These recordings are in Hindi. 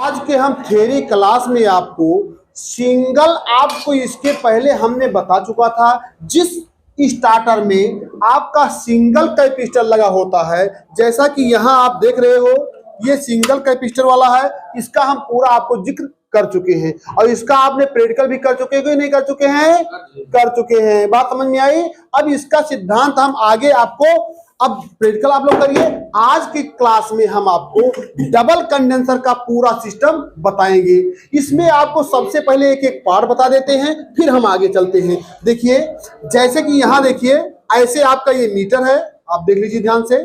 आज के हम थ्योरी क्लास में आपको इसके पहले हमने बता चुका था। जिस स्टार्टर में आपका सिंगल कैपेसिटर लगा होता है, जैसा कि यहाँ आप देख रहे हो, ये सिंगल कैपेसिटर वाला है। इसका हम पूरा आपको जिक्र कर चुके हैं और इसका आपने प्रैक्टिकल भी कर चुके हैं कि नहीं कर चुके हैं? कर चुके हैं। बात समझ में आई? अब इसका सिद्धांत हम आगे आपको, अब प्रैक्टिकल आप लोग करिए। आज की क्लास में हम आपको डबल कंडेंसर का पूरा सिस्टम बताएंगे। इसमें आपको सबसे पहले एक एक पार्ट बता देते हैं, फिर हम आगे चलते हैं। देखिए, जैसे कि यहाँ देखिए, ऐसे आपका ये मीटर है, आप देख लीजिए ध्यान से।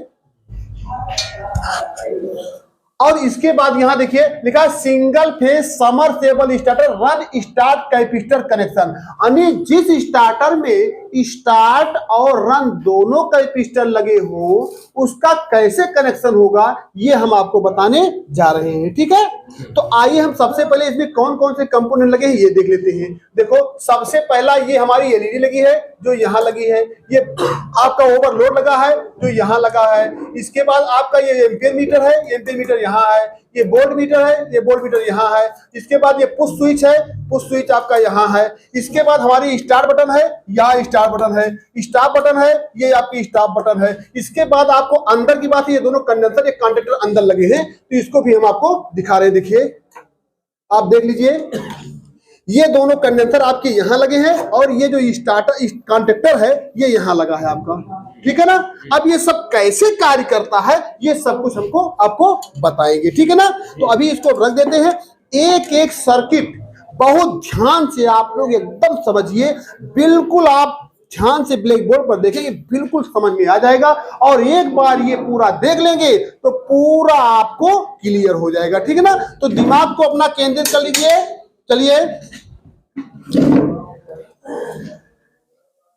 और इसके बाद यहां देखिए लिखा है single phase submersible starter run start capacitor connection. यानी जिस स्टार्टर में स्टार्ट और रन दोनों कैपेसिटर लगे हो, उसका कैसे कनेक्शन होगा ये हम आपको बताने जा रहे हैं। ठीक है, तो आइए हम सबसे पहले इसमें कौन कौन से कंपोनेंट लगे हैं ये देख लेते हैं। देखो, सबसे पहला ये हमारी एलईडी लगी है जो यहाँ लगी है, ये आपका ओवरलोड लगा है जो यहाँ लगा है। इसके बाद आपका ये एम्पियर मीटर है, एम्पियर मीटर यहाँ है। ये वोल्ट मीटर है, ये वोल्ट मीटर यहाँ है। इसके बाद ये पुश स्विच है, पुश स्विच आपका यहाँ है। इसके बाद हमारी स्टार्ट बटन है, यहाँ स्टार्ट बटन है। स्टॉप बटन है, ये आपकी स्टॉप बटन है। इसके बाद आपको अंदर की बात है, ये दोनों कंडेंसर एक कॉन्टेक्टर अंदर लगे हैं, तो इसको भी हम आपको दिखा रहे हैं। देखिए, आप देख लीजिए, ये दोनों कंडेंसर आपके यहाँ लगे हैं और ये जो स्टार्टर कॉन्टेक्टर है ये यहाँ लगा है आपका। ठीक है ना? अब ये सब कैसे कार्य करता है ये सब कुछ हमको आपको बताएंगे। ठीक है ना? तो अभी इसको रख देते हैं। एक एक सर्किट बहुत ध्यान से आप लोग एकदम समझिए, बिल्कुल आप ध्यान से ब्लैक बोर्ड पर देखेंगे, बिल्कुल समझ में आ जाएगा। और एक बार ये पूरा देख लेंगे तो पूरा आपको क्लियर हो जाएगा। ठीक है ना? तो दिमाग को अपना केंद्रित कर लीजिए। चलिए,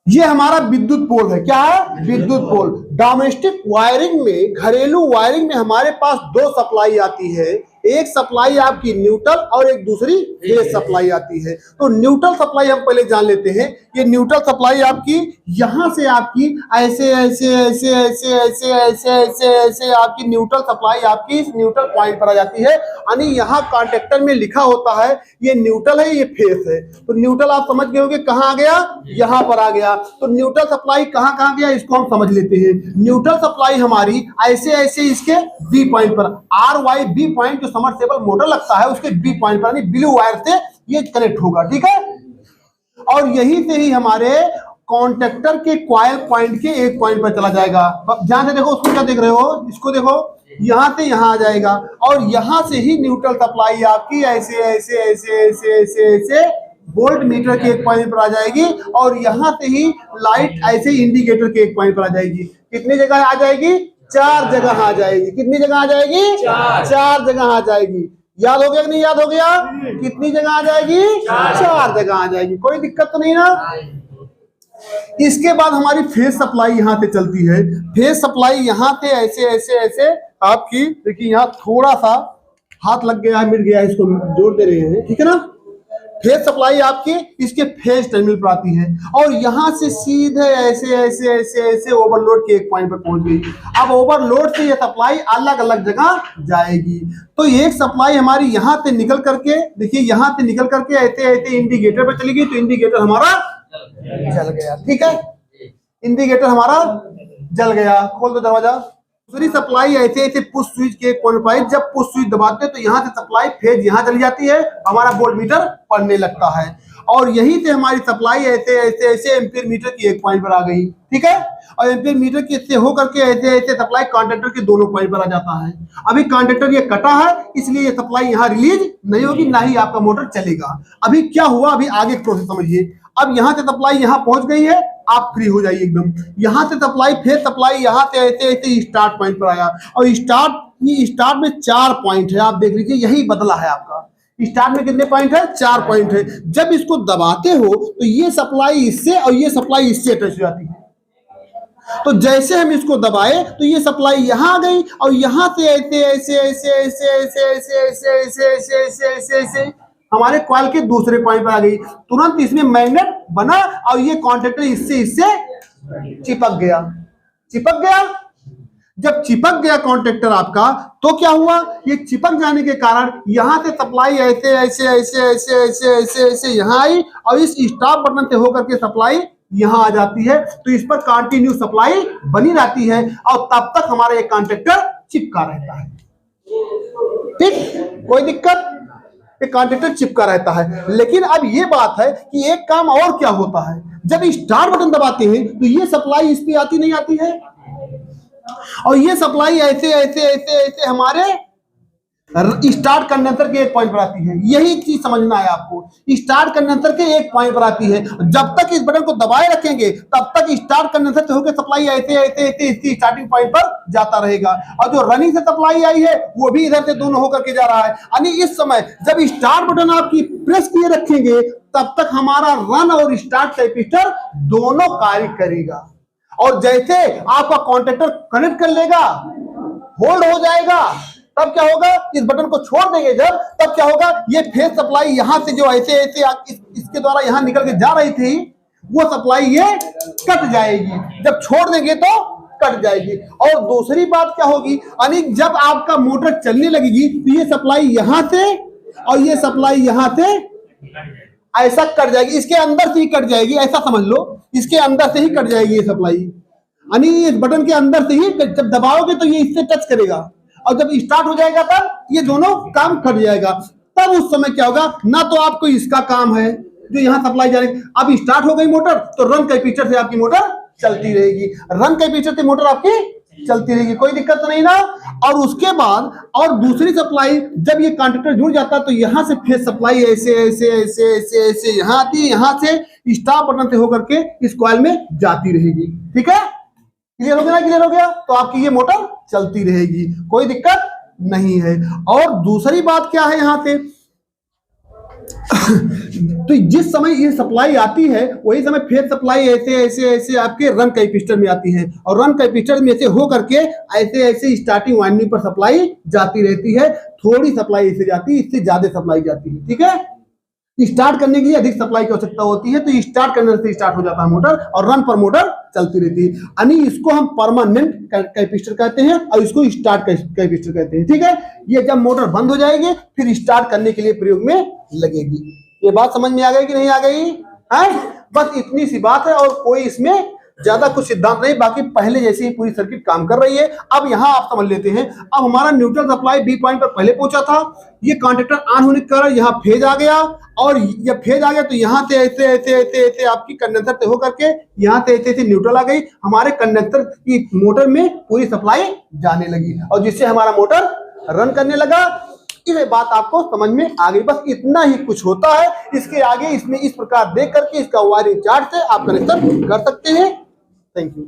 ये हमारा विद्युत पोल है। क्या है? विद्युत पोल। डोमेस्टिक वायरिंग में, घरेलू वायरिंग में हमारे पास दो सप्लाई आती है। एक सप्लाई आपकी न्यूट्रल और एक दूसरी फेज सप्लाई आती है। तो न्यूट्रल सप्लाई हम पहले जान लेते हैं। ये न्यूट्रल सप्लाई आपकी यहां से आपकी ऐसे ऐसे ऐसे ऐसे ऐसे ऐसे ऐसे ऐसे आपकी न्यूट्रल सप्लाई आपकी इस न्यूट्रल पॉइंट पर आ जाती है। यानी यहाँ कॉन्टेक्टर में लिखा होता है ये न्यूट्रल है, ये फेज है। तो न्यूट्रल आप समझ गए होंगे कहाँ आ गया, यहाँ पर आ गया। तो न्यूट्रल सप्लाई कहाँ कहाँ गया इसको हम समझ लेते हैं। न्यूट्रल सप्लाई हमारी ऐसे ऐसे इसके बी पॉइंट पर, R Y B point, submersible motor लगता है उसके बी पॉइंट पर, ब्लू वायर से ये कनेक्ट होगा। ठीक है, और यही से ही हमारे कॉन्टेक्टर के कॉइल पॉइंट के एक पॉइंट पर चला जाएगा। ध्यान से देखो, उसको क्या देख रहे हो, इसको देखो, यहां से यहां आ जाएगा और यहां से ही न्यूट्रल सप्लाई आपकी ऐसे ऐसे ऐसे ऐसे ऐसे ऐसे वोल्ट मीटर के एक पॉइंट पर आ जाएगी और यहां से ही लाइट ऐसे इंडिकेटर के एक पॉइंट पर आ जाएगी। कितनी जगह आ जाएगी? चार जगह आ जाएगी। कितनी जगह आ जाएगी? चार जगह आ जाएगी। याद हो गया कि नहीं याद हो गया? कितनी जगह आ जाएगी? चार जगह आ जाएगी। कोई दिक्कत तो नहीं ना? इसके बाद हमारी फेज सप्लाई यहां से चलती है। फेज सप्लाई यहां से ऐसे ऐसे ऐसे आपकी, देखिए यहाँ थोड़ा सा हाथ लग गया है, मिल गया है, इसको जोड़ दे रहे हैं। ठीक है ना? फेज सप्लाई आपकी इसके फेज टर्मिनल पर आती है और यहां से सीधे ऐसे ऐसे ऐसे ऐसे ओवरलोड के एक पॉइंट पर पहुंच गई। अब ओवरलोड से ये सप्लाई अलग अलग जगह जाएगी। तो एक सप्लाई हमारी यहां से निकल करके, देखिए यहां से निकल करके ऐसे ऐसे इंडिकेटर पर चली गई, तो इंडिकेटर हमारा जल गया। ठीक है, इंडिकेटर हमारा जल गया। खोल दो दरवाजा। दूसरी सप्लाई ऐसे ऐसे पुश स्विच के पॉइंट पर, जब पुश स्विच दबाते हैं तो यहाँ से सप्लाई फेज यहाँ चली जाती है, हमारा वोल्ट मीटर पढ़ने लगता है और यहीं से हमारी सप्लाई ऐसे ऐसे ऐसे एम्पियर मीटर की एक पॉइंट पर आ गई। ठीक है, और एम्पियर मीटर की से होकर के ऐसे ऐसे सप्लाई कॉन्टेक्टर के दोनों पॉइंट पर आ जाता है। अभी कॉन्टेक्टर ये कटा है इसलिए ये सप्लाई यहाँ रिलीज नहीं होगी, ना ही आपका मोटर चलेगा। अभी क्या हुआ, अभी आगे प्रोसेस समझिए। अब यहाँ से सप्लाई यहाँ पहुंच गई है, आप फ्री हो जाइए एकदम। यहां से सप्लाई, फिर सप्लाई यहां से ऐसे ऐसे स्टार्ट पॉइंट पर आया और स्टार्ट में 4 पॉइंट है। आप देख लीजिए, यही बदला है आपका। स्टार्ट में कितने पॉइंट है? 4 पॉइंट है। जब इसको दबाते हो तो ये सप्लाई इससे और ये सप्लाई इससे अटैच हो जाती है। तो जैसे हम इसको दबाए तो ये सप्लाई यहां आ गई और यहां से ऐसे ऐसे ऐसे ऐसे ऐसे ऐसे ऐसे ऐसे ऐसे ऐसे ऐसे ऐसे हमारे कॉइल के दूसरे पॉइंट पर आ गई। तुरंत इसमें मैग्नेट बना और ये कॉन्टेक्टर इससे चिपक गया। जब चिपक गया कॉन्ट्रैक्टर आपका तो क्या हुआ, ये चिपक जाने के कारण यहां से सप्लाई ऐसे ऐसे ऐसे ऐसे ऐसे ऐसे ऐसे यहां आई और इस स्टॉप बटन से होकर के सप्लाई यहां आ जाती है। तो इस पर कंटिन्यू सप्लाई बनी रहती है और तब तक हमारा ये कॉन्ट्रैक्टर चिपका रहता है। ठीक, कोई दिक्कत, एक कॉन्ट्रैक्टर चिपका रहता है। लेकिन अब ये बात है कि एक काम और क्या होता है, जब स्टार्ट बटन दबाते हैं तो ये सप्लाई इस पे आती नहीं आती है और ये सप्लाई ऐसे ऐसे ऐसे ऐसे हमारे स्टार्ट कंडेंसर के एक पॉइंट पर आती है। यही चीज समझना है आपको, स्टार्ट कंडेंसर के एक पॉइंट पर आती है। जब तक इस बटन को दबाए रखेंगे तब तक स्टार्ट कंडेंसर से होकर सप्लाई ऐसे ऐसे ऐसे इसकी स्टार्टिंग पॉइंट पर जाता रहेगा और जो रनिंग से सप्लाई आई है वो भी इधर से दोनों होकर के जा रहा है। यानी इस समय जब स्टार्ट बटन आपकी प्रेस किए रखेंगे तब तक हमारा रन और स्टार्ट कैपेसिटर दोनों कार्य करेगा। और जैसे आपका कॉन्ट्रैक्टर कनेक्ट कर लेगा, होल्ड हो जाएगा, तब क्या होगा, इस बटन को छोड़ देंगे जब, तब क्या होगा, ये फेज सप्लाई यहां से जो ऐसे ऐसे इसके द्वारा यहां निकल के जा रही थी वो सप्लाई ये कट जाएगी। जब छोड़ देंगे तो कट जाएगी। और दूसरी बात क्या होगी, यानी जब आपका मोटर चलने लगेगी तो ये सप्लाई यहां से और ये सप्लाई यहां से ऐसा कट जाएगी, इसके अंदर से ही कट जाएगी, ऐसा समझ लो, इसके अंदर से ही कट जाएगी ये सप्लाई। यानी इस बटन के अंदर से ही जब दबाओगे तो ये इससे टच करेगा और जब स्टार्ट हो जाएगा तब ये दोनों काम कर जाएगा। तब उस समय क्या होगा, ना तो आपको इसका काम है जो यहाँ सप्लाई जा रही है, अब स्टार्ट हो गई मोटर तो रन कैपेसिटर से आपकी मोटर चलती रहेगी, रन कैपेसिटर से मोटर आपकी चलती रहेगी, कोई दिक्कत तो नहीं ना। और उसके बाद और दूसरी सप्लाई जब ये कॉन्ट्रैक्टर जुड़ जाता है तो यहाँ से फिर सप्लाई ऐसे ऐसे ऐसे ऐसे ऐसे यहाँ आती है, यहाँ से स्टॉप बटन से होकर के इस कॉइल में जाती रहेगी। ठीक है, क्लियर हो गया, क्लियर हो गया, तो आपकी ये मोटर चलती रहेगी, कोई दिक्कत नहीं है। और दूसरी बात क्या है यहाँ से तो जिस समय ये सप्लाई आती है वही समय फेज सप्लाई ऐसे ऐसे ऐसे आपके रन कैपेसिटर में आती है और रन कैपेसिटर में से हो करके ऐसे ऐसे स्टार्टिंग वाइंडिंग पर सप्लाई जाती रहती है। थोड़ी सप्लाई इससे जाती है, इससे ज्यादा सप्लाई जाती है। ठीक है, स्टार्ट करने के लिए अधिक सप्लाई की आवश्यकता होती है तो स्टार्ट करने से स्टार्ट हो जाता है मोटर और रन पर मोटर चलती रहती है। यानी इसको हम परमानेंट कैपेसिटर कहते हैं और इसको स्टार्ट कैपेसिटर कहते हैं। ठीक है, ये जब मोटर बंद हो जाएगी फिर स्टार्ट करने के लिए प्रयोग में लगेगी। ये बात समझ में आ गई कि नहीं आ गई है? बस इतनी सी बात है और कोई इसमें ज्यादा कुछ सिद्धांत नहीं, बाकी पहले जैसे ही पूरी सर्किट काम कर रही है। अब यहां आप समझ लेते हैं, अब हमारा न्यूट्रल सप्लाई बी पॉइंट पर पहले पहुंचा था, ये कॉन्ट्रैक्टर ऑन होने के कारण यहाँ फेज आ गया और जब फेज आ गया तो यहाँ से ऐसे ऐसे ऐसे ऐसे आपकी कंडेंसर से होकर के यहाँ से ऐसे ऐसे न्यूट्रल आ गई, हमारे कंडेंसर की मोटर में पूरी सप्लाई जाने लगी और जिससे हमारा मोटर रन करने लगा। ये बात आपको समझ में आ गई, बस इतना ही कुछ होता है। इसके आगे इसमें इस प्रकार देख करके इसका वायरिंग चार्ट से आप कनेक्शन कर सकते हैं। Thank you.